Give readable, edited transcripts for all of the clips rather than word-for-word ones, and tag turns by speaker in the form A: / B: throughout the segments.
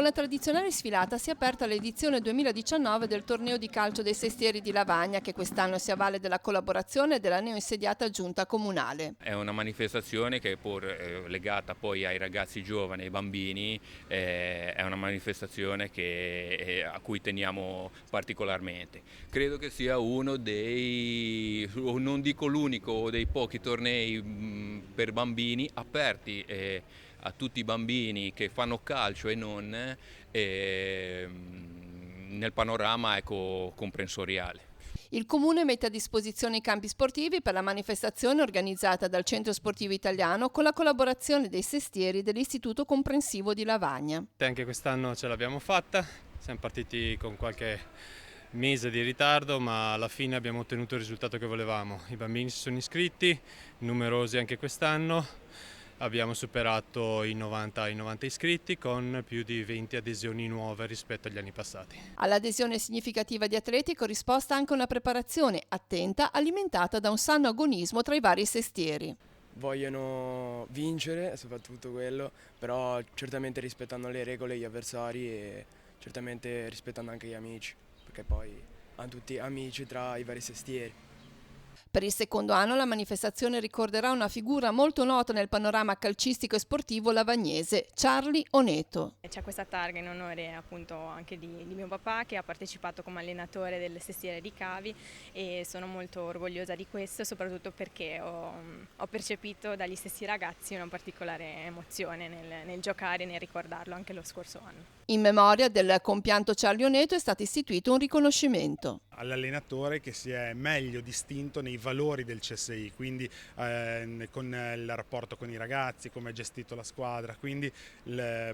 A: la tradizionale sfilata si è aperta l'edizione 2019 del torneo di calcio dei Sestieri di Lavagna, che quest'anno si avvale della collaborazione della neoinsediata giunta comunale.
B: È una manifestazione che pur legata poi ai ragazzi giovani, ai bambini, è una manifestazione a cui teniamo particolarmente. Credo che sia uno dei, non dico l'unico, dei pochi tornei per bambini aperti a tutti i bambini che fanno calcio e non nel panorama comprensoriale.
A: Il Comune mette a disposizione i campi sportivi per la manifestazione organizzata dal Centro Sportivo Italiano con la collaborazione dei Sestieri dell'Istituto Comprensivo di Lavagna.
C: Anche quest'anno ce l'abbiamo fatta, siamo partiti con qualche mese di ritardo, ma alla fine abbiamo ottenuto il risultato che volevamo. I bambini si sono iscritti, numerosi anche quest'anno. Abbiamo superato i 90 iscritti con più di 20 adesioni nuove rispetto agli anni passati.
A: All'adesione significativa di atleti corrisposta anche una preparazione attenta alimentata da un sano agonismo tra i vari sestieri.
D: Vogliono vincere, soprattutto quello, però certamente rispettando le regole, gli avversari e certamente rispettando anche gli amici, perché poi hanno tutti amici tra i vari sestieri.
A: Per il secondo anno la manifestazione ricorderà una figura molto nota nel panorama calcistico e sportivo lavagnese, Charlie Oneto.
E: C'è questa targa in onore appunto anche di mio papà, che ha partecipato come allenatore del Sestiere di Cavi, e sono molto orgogliosa di questo, soprattutto perché ho percepito dagli stessi ragazzi una particolare emozione nel giocare e nel ricordarlo anche lo scorso anno.
A: In memoria del compianto Charlie Oneto è stato istituito un riconoscimento
F: all'allenatore che si è meglio distinto nei valori del CSI, quindi con il rapporto con i ragazzi, come ha gestito la squadra, quindi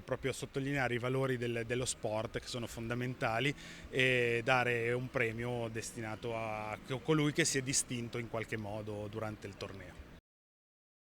F: proprio sottolineare i valori dello sport che sono fondamentali e dare un premio destinato a colui che si è distinto in qualche modo durante il torneo.